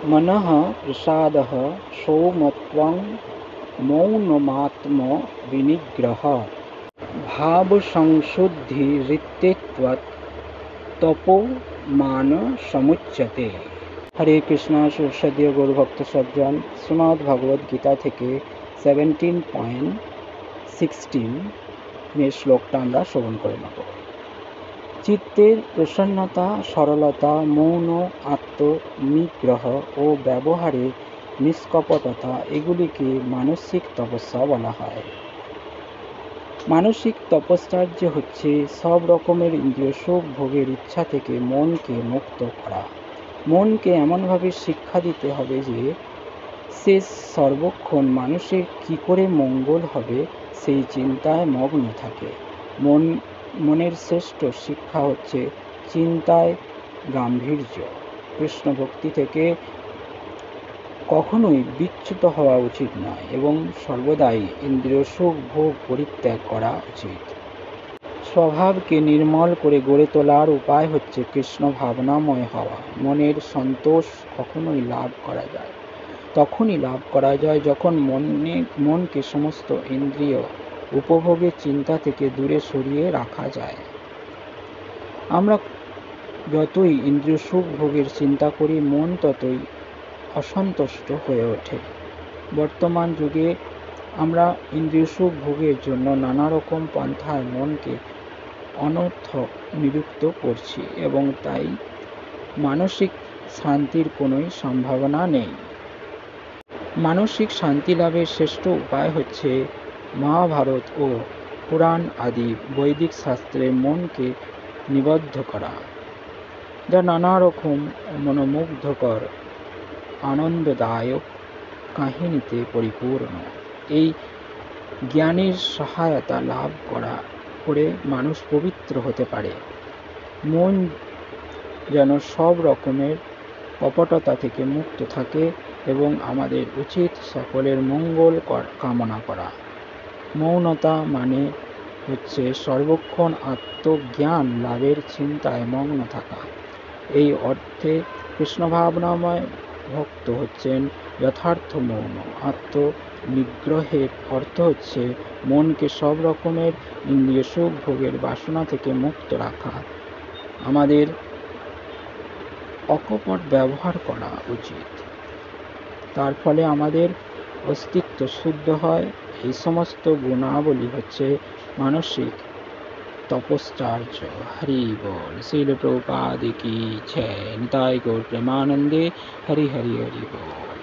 मनः प्रसादः सौमत्वं मौनमात्म विनिग्रह भावसंशुद्धिरित्येतत् तपोमान समुच्यते। हरे कृष्णा সুরসাদীয় গৌরভক্ত সজ্জন, শ্রীমদ্ ভগবদ গীতা থেকে 17.16 শ্লোকটা আমরা শ্রবণ করে নেব। চিত্তের প্রসন্নতা, সরলতা, মৌন আত্মনিগ্রহ ও ব্যবহারে নিষ্কপটতা এগুলিকে মানসিক তপস্যা বলা হয়। মানসিক তপস্যার্য হচ্ছে সব রকমের ইন্দ্রিয় সুখ ভোগের ইচ্ছা থেকে মনকে মুক্ত করা। মনকে এমনভাবে শিক্ষা দিতে হবে যে সে সর্বক্ষণ মানুষের কি করে মঙ্গল হবে সেই চিন্তায় মগ্ন থাকে। মনের শ্রেষ্ঠ শিক্ষা হচ্ছে চিন্তায় গাম্ভীর্য। কৃষ্ণ ভক্তি থেকে কখনোই বিচ্যুত হওয়া উচিত নয় এবং সর্বদাই ইন্দ্রিয় সুখ ভোগ পরিত্যাগ করা উচিত। স্বভাবকে নির্মল করে গড়ে তোলার উপায় হচ্ছে কৃষ্ণ ভাবনাময় হওয়া। মনের সন্তোষ তখনই লাভ করা যায় যখন মনকে সমস্ত ইন্দ্রিয় উপভোগের চিন্তা থেকে দূরে সরিয়ে রাখা যায়। আমরা যতই ইন্দ্রিয় সুখ ভোগের চিন্তা করি, মন ততই অসন্তুষ্ট হয়ে ওঠে। বর্তমান যুগে আমরা ইন্দ্রিয় সুখ ভোগের জন্য নানা রকম পন্থায় মনকে অনর্থক নিযুক্ত করছি এবং তাই মানসিক শান্তির কোনো সম্ভাবনা নেই। মানসিক শান্তি লাভের শ্রেষ্ঠ উপায় হচ্ছে মহাভারত ও পুরাণ আদি বৈদিক শাস্ত্রে মনকে নিবদ্ধ করা, যা নানা রকম মনোমুগ্ধকর আনন্দদায়ক কাহিনীতে পরিপূর্ণ। এই জ্ঞানের সহায়তা লাভ করে মানুষ পবিত্র হতে পারে। মন যেন সব রকমের কপটতা থেকে মুক্ত থাকে এবং আমাদের উচিত সকলের মঙ্গল কামনা করা। মৌনতা মানে হচ্ছে সর্বক্ষণ আত্মজ্ঞান লাভের চিন্তায় মগ্ন থাকা। এই অর্থে কৃষ্ণ ভাবনাময় ভক্ত হচ্ছেন যথার্থ মৌন। আত্মনিগ্রহের অর্থ হচ্ছে মনকে সব রকমের ইন্দ্রিয় সুখ ভোগের বাসনা থেকে মুক্ত রাখা। আমাদের অকপট ব্যবহার করা উচিত, তার ফলে আমাদের অস্তিত্ব শুদ্ধ হয়। এই সমস্ত গুণাবলী হচ্ছে মানসিক তপশ্চার্য। হরি বল। শ্রীল প্রভুপাদ কি জয়। নিতাই গৌর প্রেমানন্দে। হরি হরি হরি বল।